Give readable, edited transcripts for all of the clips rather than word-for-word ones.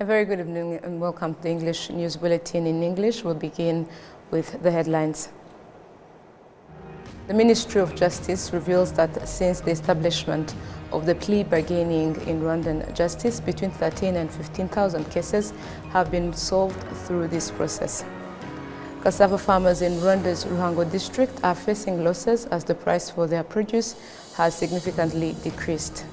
A very good evening and welcome to the English News Bulletin in English. We'll begin with the headlines. The Ministry of Justice reveals that since the establishment of the plea bargaining in Rwandan justice, between 13 and 15,000 cases have been solved through this process. Cassava farmers in Rwanda's Ruhango district are facing losses as the price for their produce has significantly decreased.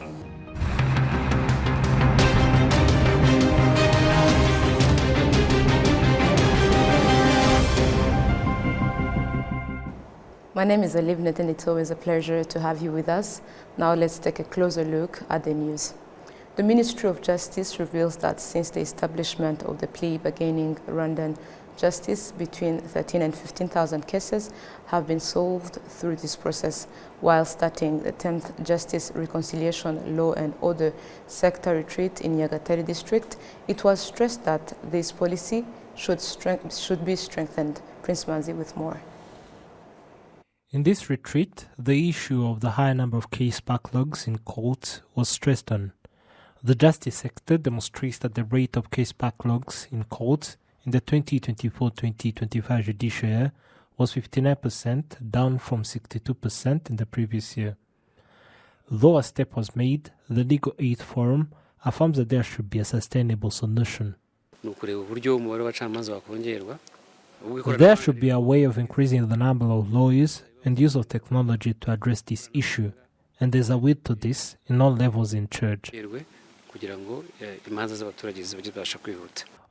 My name is Olivnet and it's always a pleasure to have you with us. Now let's take a closer look at the news. The Ministry of Justice reveals that since the establishment of the plea bargaining Rwandan justice, between 13 and 15,000 cases have been solved through this process, while starting the 10th Justice Reconciliation Law and Order Sector Retreat in Nyagatare district. It was stressed that this policy should be strengthened. Prince Manzi with more. In this retreat, the issue of the high number of case backlogs in courts was stressed on. The justice sector demonstrates that the rate of case backlogs in courts in the 2024-2025 judicial year was 59%, down from 62% in the previous year. Though a step was made, the Legal Aid Forum affirms that there should be a sustainable solution. There should be a way of increasing the number of lawyers and use of technology to address this issue, and there's a will to this in all levels in church.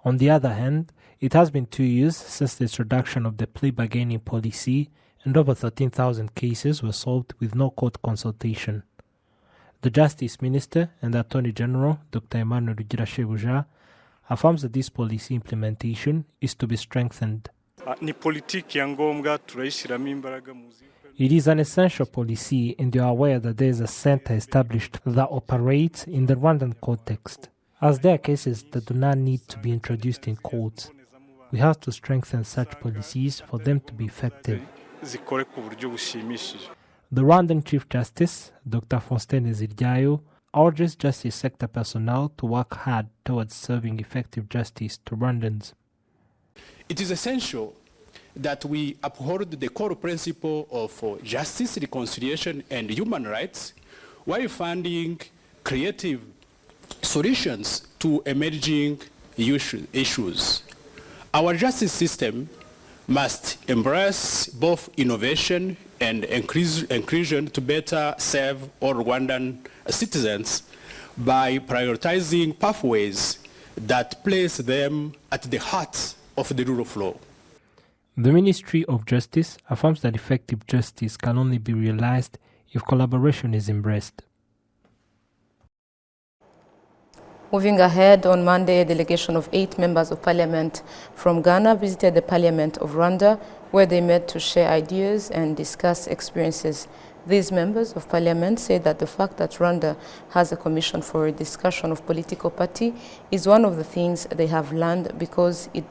On the other hand, it has been 2 years since the introduction of the plea bargaining policy, and over 13,000 cases were solved with no court consultation. The Justice Minister and the Attorney General, Dr. Emmanuel Rugirashebuja, affirms that this policy implementation is to be strengthened. It is an essential policy, and you are aware that there is a center established that operates in the Rwandan context. As there are cases that do not need to be introduced in courts, we have to strengthen such policies for them to be effective. The Rwandan Chief Justice, Dr. Faustin Ziryayo, urges justice sector personnel to work hard towards serving effective justice to Rwandans. It is essential that we uphold the core principle of justice, reconciliation, and human rights while finding creative solutions to emerging issues. Our justice system must embrace both innovation and inclusion to better serve all Rwandan citizens by prioritizing pathways that place them at the heart of the rule of law. The Ministry of Justice affirms that effective justice can only be realized if collaboration is embraced. Moving ahead, on Monday, a delegation of 8 members of parliament from Ghana visited the parliament of Rwanda, where they met to share ideas and discuss experiences. These members of parliament say that the fact that Rwanda has a commission for a discussion of political party is one of the things they have learned, because it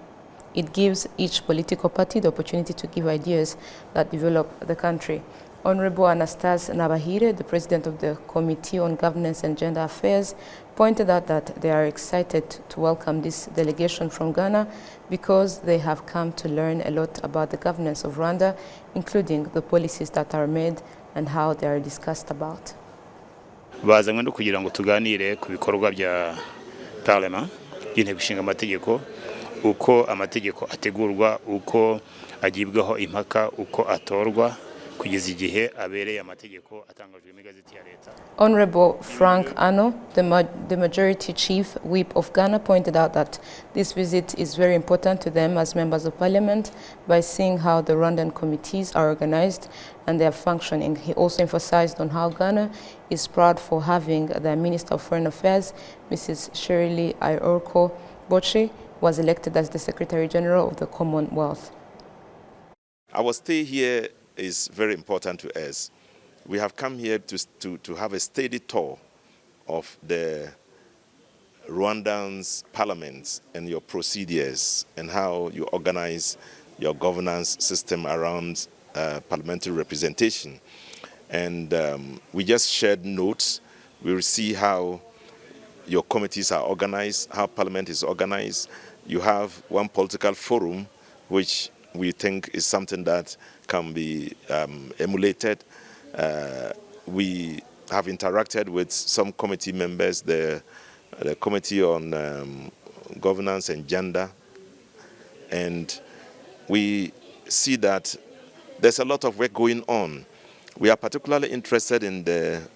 gives each political party the opportunity to give ideas that develop the country. Honorable Anastase Nabahire, the president of the Committee on Governance and Gender Affairs, pointed out that they are excited to welcome this delegation from Ghana because they have come to learn a lot about the governance of Rwanda, including the policies that are made and how they are discussed about. Bazanywe no kugira ngo tuganire ku bikorwa bya parlement y'inteko ishinga amategeko, uko amategeko ategurwa, uko agibwaho impaka, uko atorwa kugeza igihe abereye amategeko atangajwe mu igazeti ya leta. Honorable Frank Ano, the majority chief whip of Ghana, pointed out that this visit is very important to them as members of parliament by seeing how the Rwandan committees are organized and their functioning. He also emphasized on how Ghana is proud for having their Minister of Foreign Affairs, Mrs. Shirley Iorko Boche, was elected as the Secretary General of the Commonwealth. Our stay here is very important to us. We have come here to have a steady tour of the Rwandan's parliaments and your procedures and how you organize your governance system around parliamentary representation. And we just shared notes. We will see how your committees are organized, how parliament is organized. You have one political forum, which we think is something that can be emulated. We have interacted with some committee members, the Committee on Governance and Gender, and we see that there's a lot of work going on. We are particularly interested in the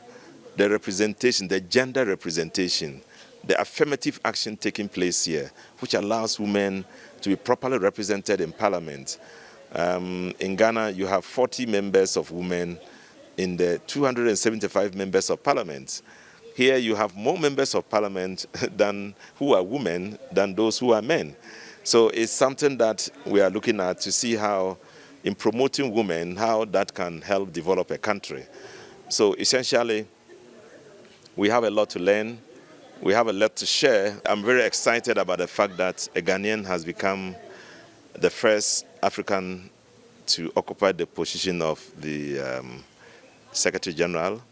representation, the gender representation, the affirmative action taking place here, which allows women to be properly represented in parliament. In Ghana, you have 40 members of women in the 275 members of parliament. Here you have more members of parliament who are women than those who are men. So it's something that we are looking at to see how, in promoting women, how that can help develop a country. So essentially, we have a lot to learn. We have a lot to share. I'm very excited about the fact that a Ghanaian has become the first African to occupy the position of the Secretary General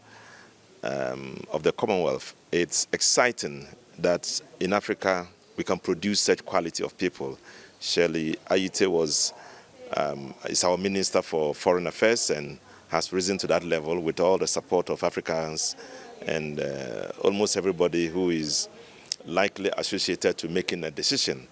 of the Commonwealth. It's exciting that in Africa we can produce such quality of people. Shirley Ayite is our Minister for Foreign Affairs and has risen to that level with all the support of Africans and almost everybody who is likely associated to making a decision.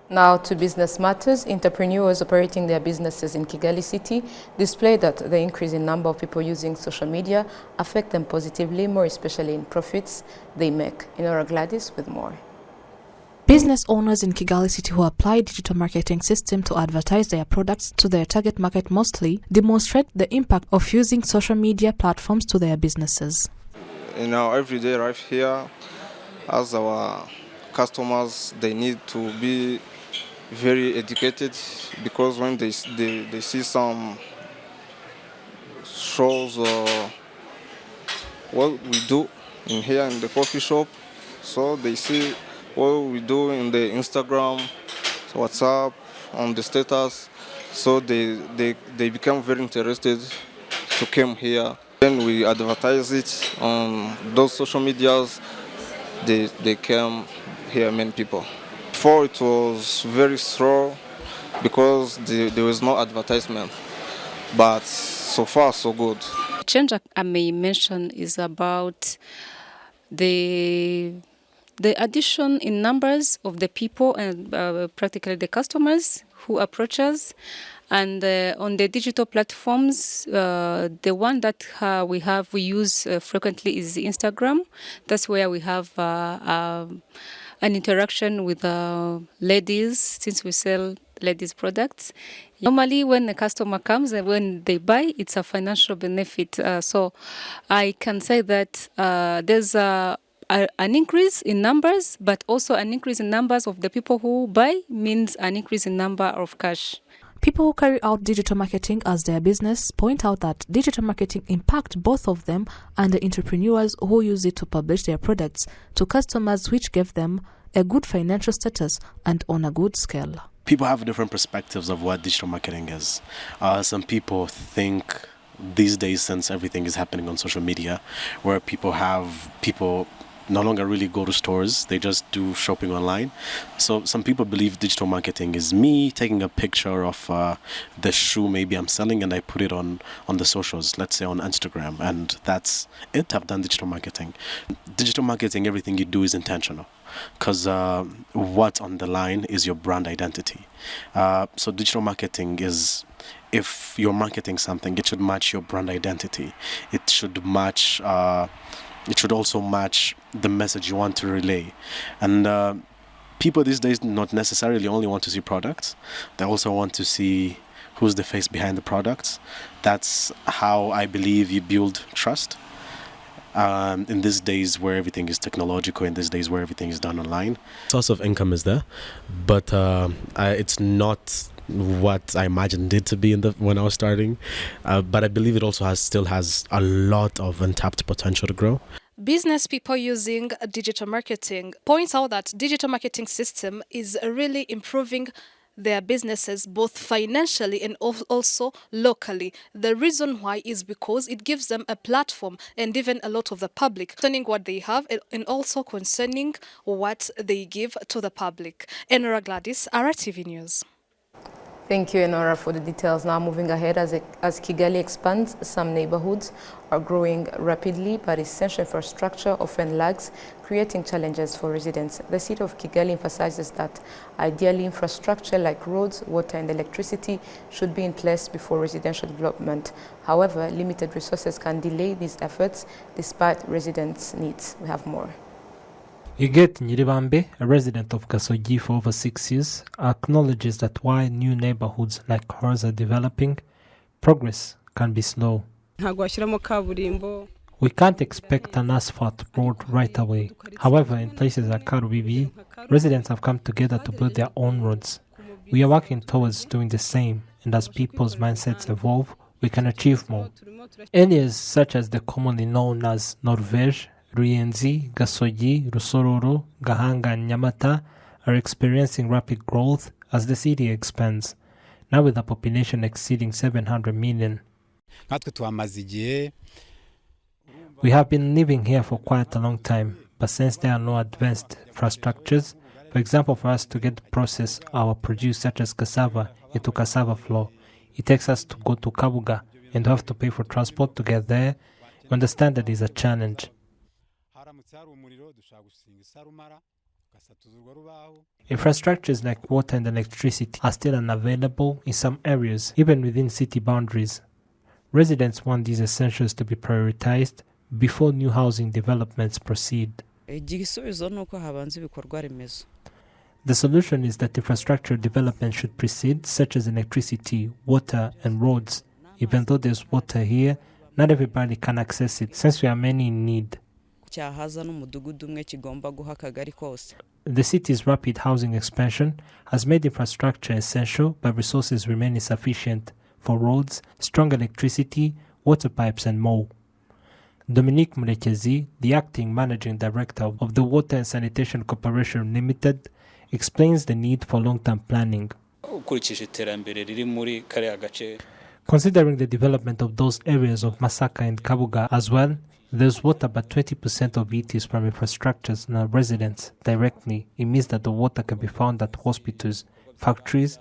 Now to business matters. Entrepreneurs operating their businesses in Kigali City display that the increase in number of people using social media affect them positively, more especially in profits they make. Inora Gladys with more. Business owners in Kigali City who apply digital marketing system to advertise their products to their target market mostly demonstrate the impact of using social media platforms to their businesses. In our everyday life here, as our customers, they need to be very educated, because when they see some shows or what we do in here in the coffee shop, so they see what we do in the Instagram, WhatsApp, on the status, so they become very interested to come here. Then we advertise it on those social medias. They come here, many people. Before it was very slow because there was no advertisement, but so far so good. The change I may mention is about the addition in numbers of the people and practically the customers who approach us. And on the digital platforms, the one that we use frequently is Instagram. That's where we have an interaction with ladies, since we sell ladies' products. Normally, when a customer comes and when they buy, it's a financial benefit. So I can say that there's an increase in numbers, but also an increase in numbers of the people who buy means an increase in number of cash. People who carry out digital marketing as their business point out that digital marketing impacts both of them and the entrepreneurs who use it to publish their products to customers, which give them a good financial status and on a good scale. People have different perspectives of what digital marketing is. Some people think these days, since everything is happening on social media, where people no longer really go to stores, they just do shopping online. So some people believe digital marketing is me taking a picture of the shoe maybe I'm selling and I put it on the socials, let's say on Instagram, and that's it. I've done digital marketing. Digital marketing, everything you do is intentional, because what's on the line is your brand identity. So digital marketing is, if you're marketing something, it should match your brand identity. It should match it should also match the message you want to relay. And people these days not necessarily only want to see products, they also want to see who's the face behind the products. That's how I believe you build trust. In these days where everything is technological, in these days where everything is done online. Source of income is there, but it's not what I imagined it to be when I was starting. But I believe it also still has a lot of untapped potential to grow. Business people using digital marketing points out that digital marketing system is really improving their businesses both financially and also locally. The reason why is because it gives them a platform and even a lot of the public concerning what they have and also concerning what they give to the public. Enora Gladys, RTV News. Thank you, Enora, for the details. Now moving ahead, as Kigali expands, some neighborhoods are growing rapidly, but essential infrastructure often lags, creating challenges for residents. The city of Kigali emphasizes that ideally infrastructure like roads, water and electricity should be in place before residential development. However, limited resources can delay these efforts despite residents' needs. We have more. Iget Nyiribambe, a resident of Gasogi for over 6 years, acknowledges that while new neighborhoods like hers are developing, progress can be slow. We can't expect an asphalt road right away. However, in places like Karubibi, residents have come together to build their own roads. We are working towards doing the same, and as people's mindsets evolve, we can achieve more. Areas such as the commonly known as Norvège, Ruyenzi, Gasogi, Rusororo, Gahanga and Nyamata are experiencing rapid growth as the city expands, now with a population exceeding 700 million. We have been living here for quite a long time, but since there are no advanced infrastructures, for example, for us to get to process our produce such as cassava into cassava flour, it takes us to go to Kabuga and have to pay for transport to get there. We understand that is a challenge. Infrastructures like water and electricity are still unavailable in some areas, even within city boundaries. Residents want these essentials to be prioritized before new housing developments proceed. The solution is that infrastructure development should precede, such as electricity, water, and roads. Even though there's water here, not everybody can access it, since we are many in need. The city's rapid housing expansion has made infrastructure essential, but resources remain insufficient for roads, strong electricity, water pipes, and more. Dominique Murekezi, the acting managing director of the Water and Sanitation Corporation Limited, explains the need for long-term planning. Considering the development of those areas of Masaka and Kabuga as well, there's water, but 20% of it is from infrastructures, not residents directly. It means that the water can be found at hospitals, factories.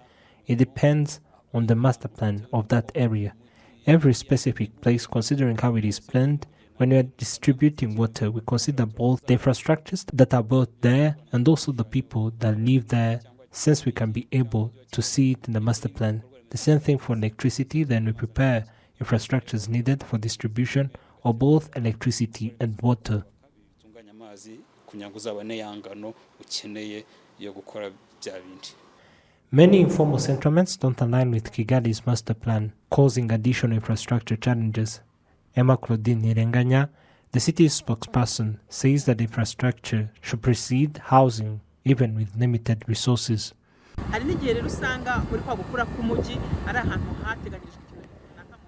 It depends on the master plan of that area. Every specific place, considering how it is planned, when we are distributing water, we consider both the infrastructures that are built there and also the people that live there, since we can be able to see it in the master plan. The same thing for electricity, then we prepare infrastructures needed for distribution of both electricity and water. Many informal settlements don't align with Kigali's master plan, causing additional infrastructure challenges. Emma Claudine Nirenganya, the city's spokesperson, says that infrastructure should precede housing, even with limited resources.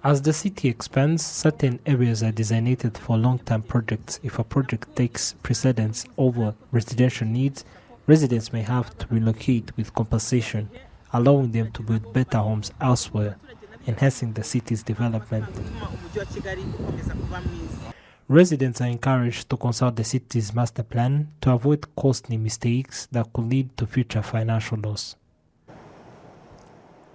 As the city expands, certain areas are designated for long-term projects. If a project takes precedence over residential needs, residents may have to relocate with compensation, allowing them to build better homes elsewhere, enhancing the city's development. Residents are encouraged to consult the city's master plan to avoid costly mistakes that could lead to future financial loss.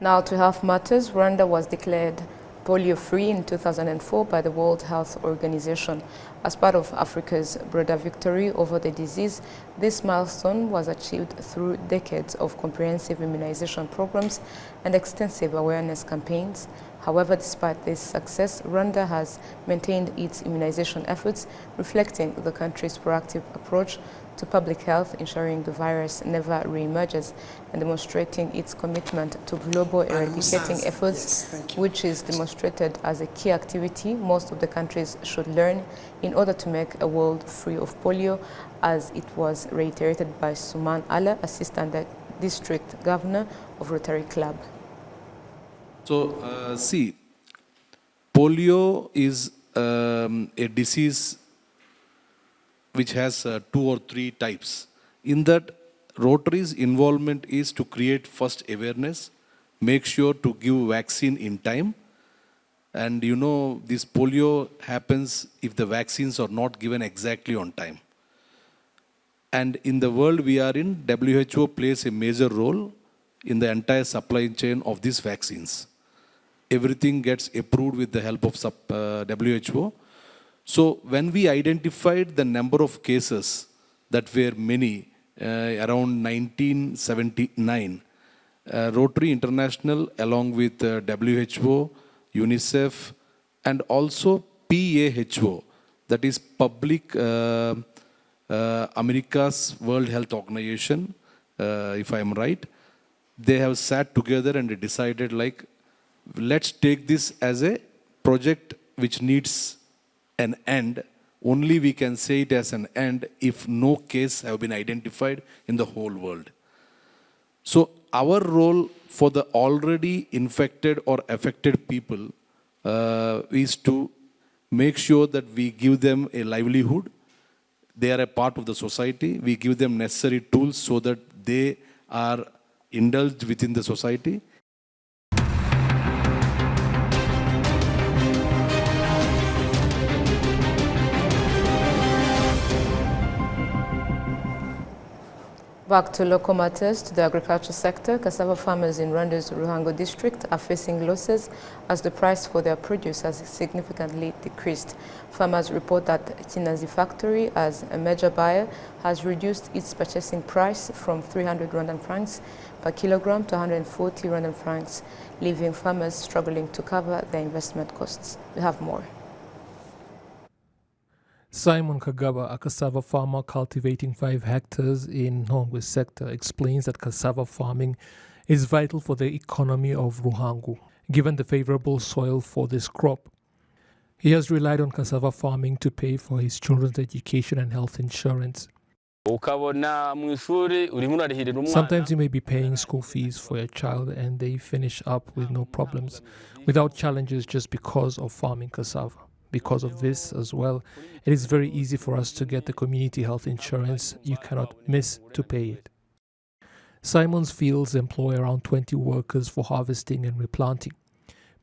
Now to health matters, Rwanda was declared polio-free in 2004 by the World Health Organization. As part of Africa's broader victory over the disease, this milestone was achieved through decades of comprehensive immunization programs and extensive awareness campaigns. However, despite this success, Rwanda has maintained its immunization efforts, reflecting the country's proactive approach to public health, ensuring the virus never re-emerges, and demonstrating its commitment to global eradicating efforts, which is demonstrated as a key activity most of the countries should learn in order to make a world free of polio, as it was reiterated by Suman Allah, Assistant District Governor of Rotary Club. So, see, polio is a disease which has 2 or 3 types. In that, Rotary's involvement is to create first awareness, make sure to give vaccine in time. And you know, this polio happens if the vaccines are not given exactly on time. And in the world we are in, WHO plays a major role in the entire supply chain of these vaccines. Everything gets approved with the help of WHO. So when we identified the number of cases that were many, around 1979, Rotary International along with WHO, UNICEF, and also PAHO, that is Public America's World Health Organization, if I am right, they have sat together and decided, like, let's take this as a project which needs an end. Only we can say it as an end if no case have been identified in the whole world. So our role for the already infected or affected people is to make sure that we give them a livelihood. They are a part of the society. We give them necessary tools so that they are indulged within the society. Back to local matters, to the agriculture sector, cassava farmers in Rwanda's Ruhango district are facing losses as the price for their produce has significantly decreased. Farmers report that Kinazi factory, as a major buyer, has reduced its purchasing price from 300 Rwandan francs per kilogram to 140 Rwandan francs, leaving farmers struggling to cover their investment costs. We have more. Simon Kagaba, a cassava farmer cultivating 5 hectares in Nhongwe sector, explains that cassava farming is vital for the economy of Ruhango, given the favorable soil for this crop. He has relied on cassava farming to pay for his children's education and health insurance. Sometimes you may be paying school fees for your child and they finish up with no problems, without challenges, just because of farming cassava. Because of this as well, it is very easy for us to get the community health insurance. You cannot miss to pay it. Simon's fields employ around 20 workers for harvesting and replanting.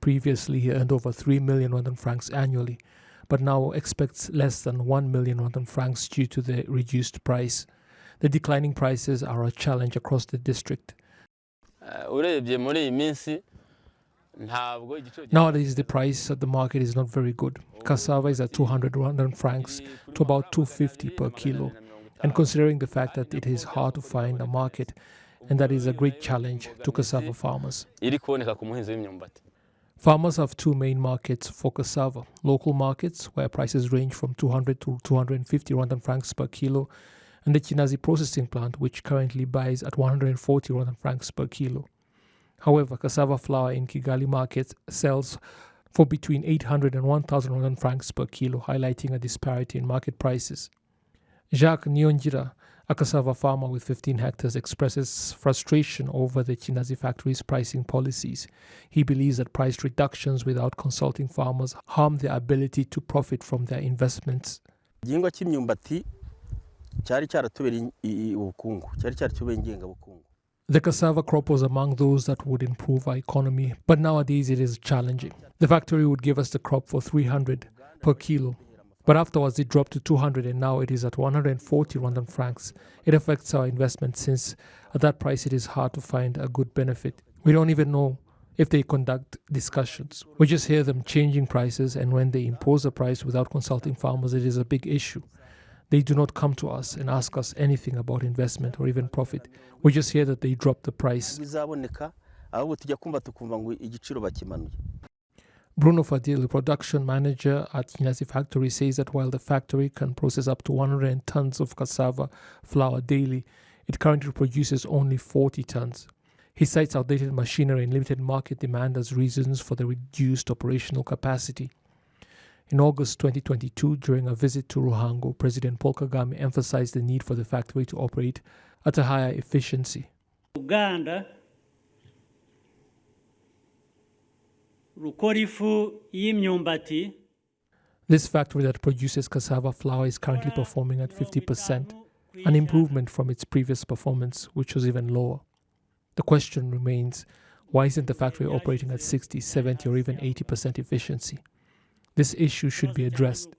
Previously, he earned over 3 million Rwandan francs annually, but now expects less than 1 million Rwandan francs due to the reduced price. The declining prices are a challenge across the district. Nowadays, the price at the market is not very good. Cassava is at 200 Rwandan francs to about 250 per kilo. And considering the fact that it is hard to find a market, and that is a great challenge to cassava farmers. Farmers have 2 main markets for cassava. Local markets, where prices range from 200 to 250 Rwandan francs per kilo, and the Kinazi processing plant, which currently buys at 140 Rwandan francs per kilo. However, cassava flour in Kigali market sells for between 800 and 1,000 Rwandan francs per kilo, highlighting a disparity in market prices. Jacques Nyongira, a cassava farmer with 15 hectares, expresses frustration over the Kinazi factory's pricing policies. He believes that price reductions without consulting farmers harm their ability to profit from their investments. The cassava crop was among those that would improve our economy, but nowadays it is challenging. The factory would give us the crop for 300 per kilo, but afterwards it dropped to 200 and now it is at 140 Rwandan francs. It affects our investment since at that price it is hard to find a good benefit. We don't even know if they conduct discussions. We just hear them changing prices, and when they impose a price without consulting farmers, it is a big issue. They do not come to us and ask us anything about investment or even profit. We just hear that they drop the price. Bruno Fadil, the production manager at Kinazi factory, says that while the factory can process up to 100 tons of cassava flour daily, it currently produces only 40 tons. He cites outdated machinery and limited market demand as reasons for the reduced operational capacity. In August 2022, during a visit to Ruhango, President Paul Kagame emphasized the need for the factory to operate at a higher efficiency. Uganda This factory that produces cassava flour is currently performing at 50%. an improvement from its previous performance, which was even lower. The question remains, why isn't the factory operating at 60, 70 or even 80% efficiency? This issue should be addressed.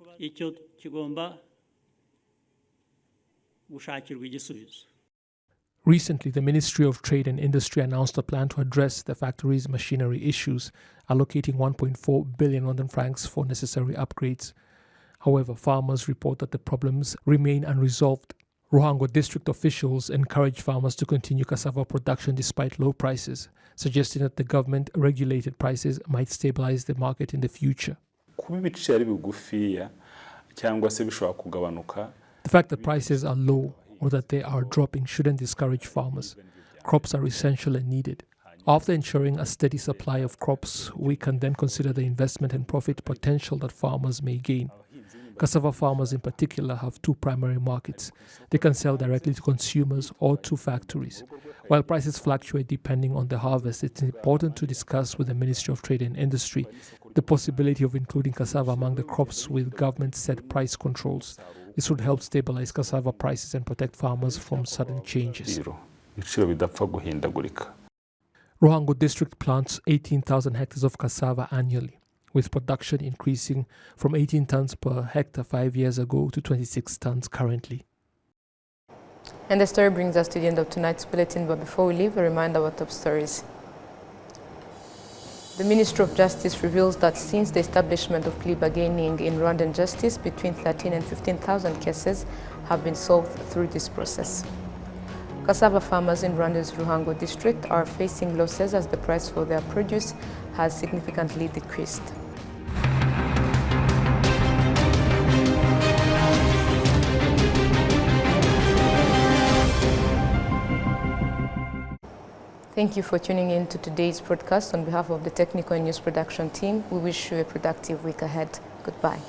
Recently, the Ministry of Trade and Industry announced a plan to address the factory's machinery issues, allocating 1.4 billion Rwandan francs for necessary upgrades. However, farmers report that the problems remain unresolved. Ruhango district officials encourage farmers to continue cassava production despite low prices, suggesting that the government-regulated prices might stabilize the market in the future. The fact that prices are low or that they are dropping shouldn't discourage farmers. Crops are essential and needed. After ensuring a steady supply of crops, we can then consider the investment and profit potential that farmers may gain. Cassava farmers in particular have two primary markets. They can sell directly to consumers or to factories. While prices fluctuate depending on the harvest, it's important to discuss with the Ministry of Trade and Industry the possibility of including cassava among the crops with government-set price controls. This would help stabilize cassava prices and protect farmers from sudden changes. Ruhango district plants 18,000 hectares of cassava annually, with production increasing from 18 tons per hectare 5 years ago to 26 tons currently. And the story brings us to the end of tonight's bulletin, but before we leave, a reminder of our top stories. The Ministry of Justice reveals that since the establishment of plea bargaining in Rwandan justice, between 13 and 15,000 cases have been solved through this process. Cassava farmers in Rwanda's Ruhango district are facing losses as the price for their produce has significantly decreased. Thank you for tuning in to today's broadcast. On behalf of the technical and news production team, we wish you a productive week ahead. Goodbye.